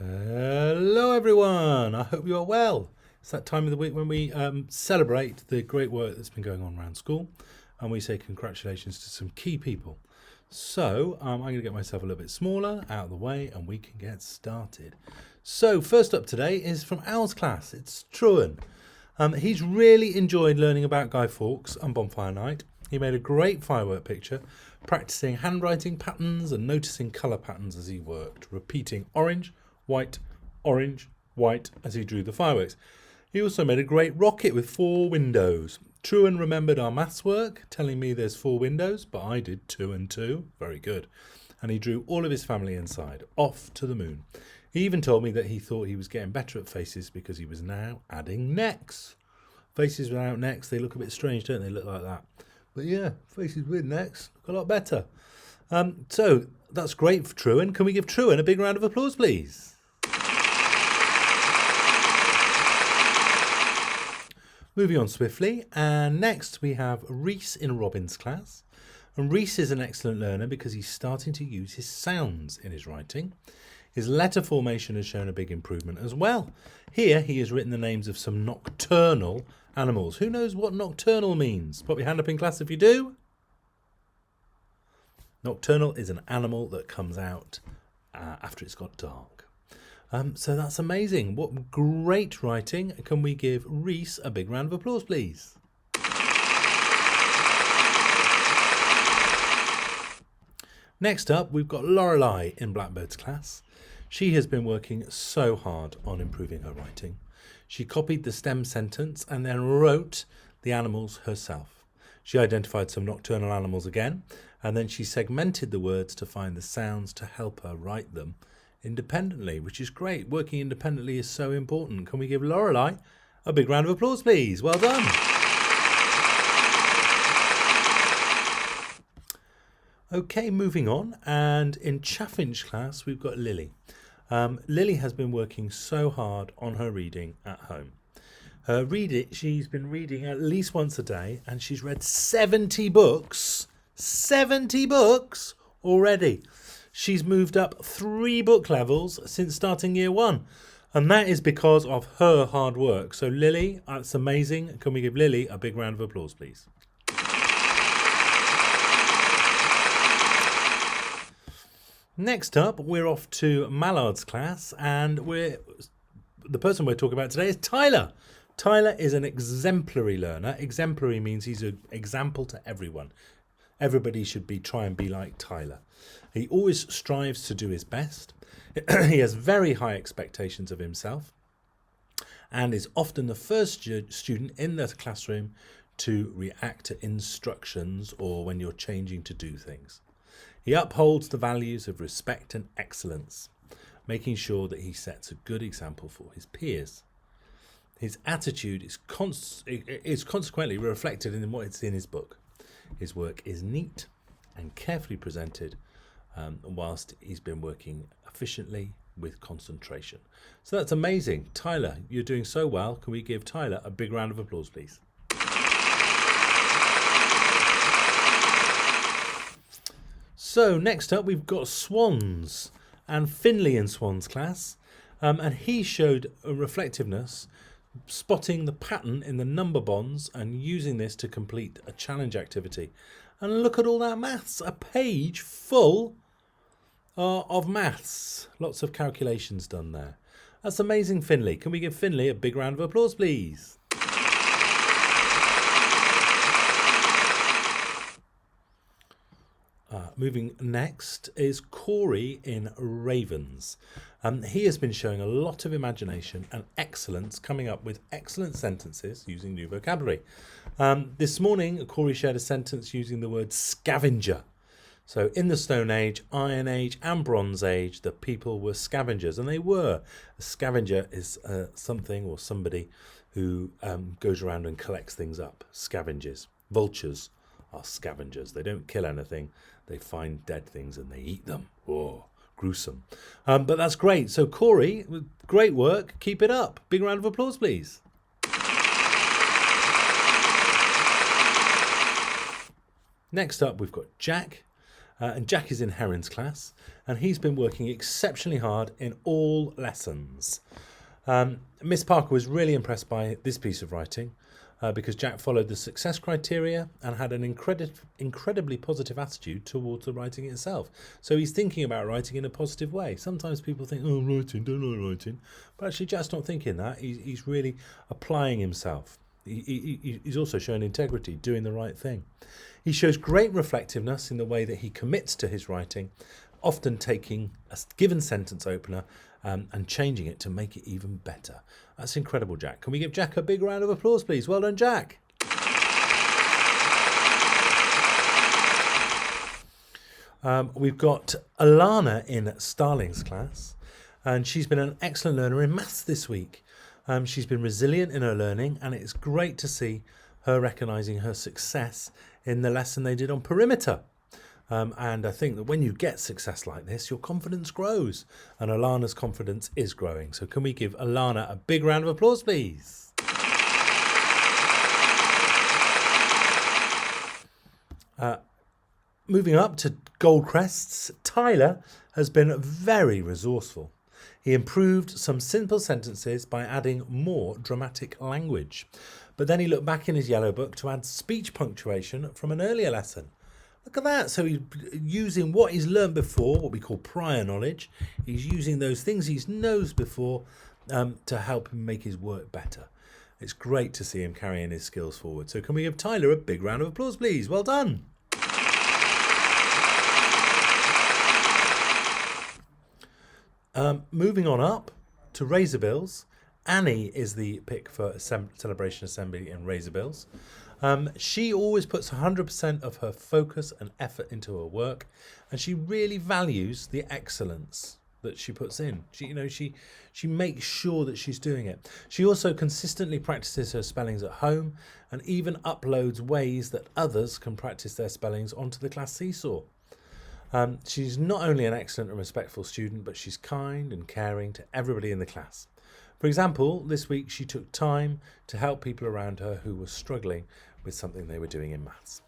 Hello everyone, I hope you are well. It's that time of the week when we celebrate the great work that's been going on around school, and we say congratulations to some key people. So I'm going to get myself a little bit smaller out of the way and we can get started. So first up today is from Al's class. It's Truan. He's really enjoyed learning about Guy Fawkes and Bonfire Night. He made a great firework picture, practicing handwriting patterns and noticing colour patterns as he worked, repeating orange, white, as he drew the fireworks. He also made a great rocket with 4 windows. Truan remembered our maths work, telling me there's 4 windows, but I did 2 and 2. Very good. And he drew all of his family inside, off to the moon. He even told me that he thought he was getting better at faces because he was now adding necks. Faces without necks, they look a bit strange, don't they? Look like that. But yeah, faces with necks look a lot better. So that's great for Truan. Can we give Truan a big round of applause, please? Moving on swiftly, and next we have Reese in Robin's class. And Reese is an excellent learner because he's starting to use his sounds in his writing. His letter formation has shown a big improvement as well. Here he has written the names of some nocturnal animals. Who knows what nocturnal means? Put your hand up in class if you do. Nocturnal is an animal that comes out after it's got dark. So that's amazing. What great writing. Can we give Reese a big round of applause, please? Next up, we've got Lorelei in Blackbird's class. She has been working so hard on improving her writing. She copied the stem sentence and then wrote the animals herself. She identified some nocturnal animals again, and then she segmented the words to find the sounds to help her write them independently, which is great. Working independently is so important. Can we give Lorelei a big round of applause, please? Well done. Okay, moving on. And in Chaffinch class, we've got Lily. Lily has been working so hard on her reading at home. She's been reading at least once a day, and she's read 70 books. 70 books already. She's moved up 3 book levels since starting year 1. And that is because of her hard work. So Lily, that's amazing. Can we give Lily a big round of applause, please? Next up, we're off to Mallard's class, and the person we're talking about today is Tyler. Tyler is an exemplary learner. Exemplary means he's an example to everyone. Everybody should try and be like Tyler. He always strives to do his best. He has very high expectations of himself and is often the first student in the classroom to react to instructions or when you're changing to do things. He upholds the values of respect and excellence, making sure that he sets a good example for his peers. His attitude is consequently reflected in what's in his book. His work is neat and carefully presented, whilst he's been working efficiently with concentration. So that's amazing. Tyler, you're doing so well. Can we give Tyler a big round of applause, please? So next up, we've got Swans and Finley in Swan's class. And he showed a reflectiveness, spotting the pattern in the number bonds and using this to complete a challenge activity. And look at all that maths, a page full of maths. Lots of calculations done there. That's amazing, Finley. Can we give Finley a big round of applause, please? Moving next is Corey in Ravens. He has been showing a lot of imagination and excellence, coming up with excellent sentences using new vocabulary. This morning, Corey shared a sentence using the word scavenger. So in the Stone Age, Iron Age and Bronze Age, the people were scavengers, and they were. A scavenger is something or somebody who goes around and collects things up. Scavengers. Vultures are scavengers. They don't kill anything. They find dead things and they eat them. Oh, gruesome. But that's great. So Corey, great work. Keep it up. Big round of applause, please. Next up, we've got Jack. and Jack is in Heron's class, and he's been working exceptionally hard in all lessons. Miss Parker was really impressed by this piece of writing because Jack followed the success criteria and had an incredibly positive attitude towards the writing itself. So he's thinking about writing in a positive way. Sometimes people think, oh, writing, don't like writing. But actually Jack's not thinking that. He's really applying himself. He's also showing integrity, doing the right thing. He shows great reflectiveness in the way that he commits to his writing, often taking a given sentence opener and changing it to make it even better. That's incredible, Jack. Can we give Jack a big round of applause, please? Well done, Jack. We've got Lana in Starling's class, and she's been an excellent learner in maths this week. She's been resilient in her learning, and it's great to see her recognising her success in the lesson they did on perimeter. And I think that when you get success like this, your confidence grows. And Alana's confidence is growing. So can we give Alana a big round of applause, please? Moving up to Goldcrests, Tyler has been very resourceful. He improved some simple sentences by adding more dramatic language. But then he looked back in his yellow book to add speech punctuation from an earlier lesson. Look at that. So he's using what he's learned before, what we call prior knowledge. He's using those things he knows before to help him make his work better. It's great to see him carrying his skills forward. So can we give Tyler a big round of applause, please? Well done. Moving on up to Razorbills. Annie is the pick for Celebration Assembly in Razorbills. She always puts 100% of her focus and effort into her work, and she really values the excellence that she puts in. She makes sure that she's doing it. She also consistently practices her spellings at home and even uploads ways that others can practice their spellings onto the class seesaw. She's not only an excellent and respectful student, but she's kind and caring to everybody in the class. For example, this week she took time to help people around her who were struggling with something they were doing in maths.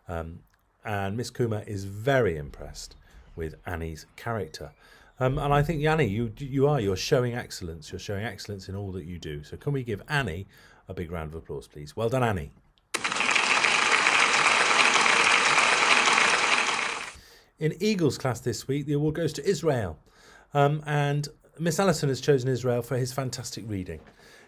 And Miss Kuma is very impressed with Annie's character. And I think, Annie, you're showing excellence. You're showing excellence in all that you do. So can we give Annie a big round of applause, please? Well done, Annie. In Eagles class this week, the award goes to Israel. And Miss Allison has chosen Israel for his fantastic reading.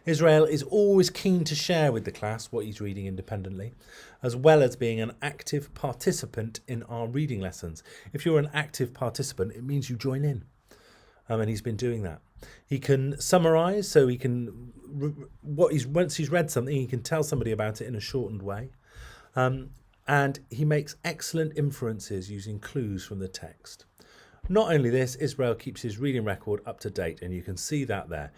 Israel is always keen to share with the class what he's reading independently, as well as being an active participant in our reading lessons. If you're an active participant, it means you join in. And he's been doing that. He can summarise, so he can once he's read something, he can tell somebody about it in a shortened way. And he makes excellent inferences using clues from the text. Not only this, Israel keeps his reading record up to date, and you can see that there.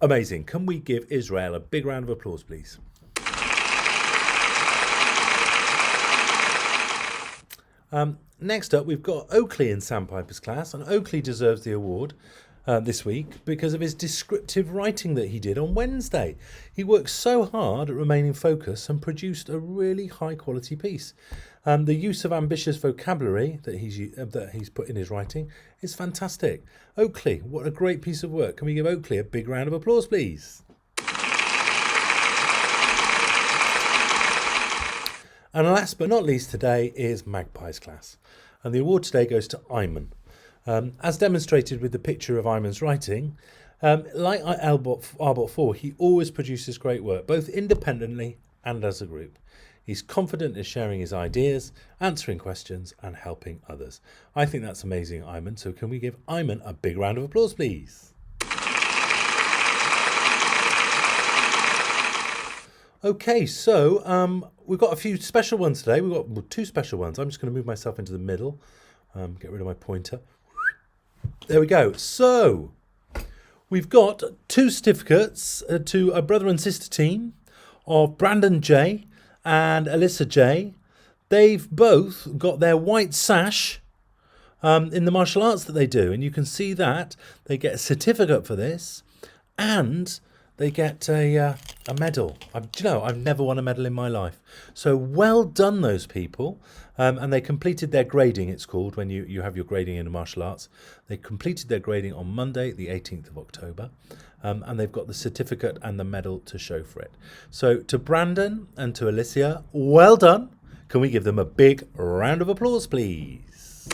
Amazing. Can we give Israel a big round of applause, please? Next up, we've got Oakley in Sandpiper's class, and Oakley deserves the award this week because of his descriptive writing that he did on Wednesday. He worked so hard at remaining focused and produced a really high quality piece. The use of ambitious vocabulary that he's put in his writing is fantastic. Oakley, what a great piece of work. Can we give Oakley a big round of applause, please? And last but not least today is Magpie's class. And the award today goes to Ayman. As demonstrated with the picture of Ayman's writing, like Arbot 4, he always produces great work, both independently and as a group. He's confident in sharing his ideas, answering questions, and helping others. I think that's amazing, Ayman. So can we give Ayman a big round of applause, please? Okay, so we've got a few special ones today. We've got two special ones. I'm just going to move myself into the middle, get rid of my pointer. There we go. So we've got two certificates to a brother and sister team of Brandon J and Alyssa J. They've both got their white sash in the martial arts that they do, and you can see that they get a certificate for this, and they get a medal. I've never won a medal in my life. So well done, those people. And they completed their grading, it's called, when you have your grading in the martial arts. They completed their grading on Monday, the 18th of October. And they've got the certificate and the medal to show for it. So to Brandon and to Alicia, well done. Can we give them a big round of applause, please?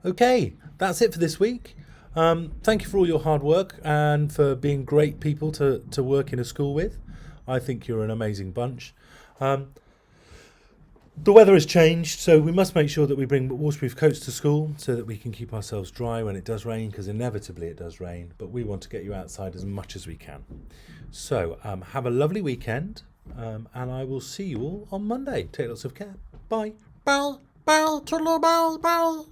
Okay, that's it for this week. Thank you for all your hard work and for being great people to work in a school with. I think you're an amazing bunch. The weather has changed, so we must make sure that we bring waterproof coats to school so that we can keep ourselves dry when it does rain, because inevitably it does rain, but we want to get you outside as much as we can. So have a lovely weekend, and I will see you all on Monday. Take lots of care. Bye. Bye. Bye. Toodaloo. Bye. Bye.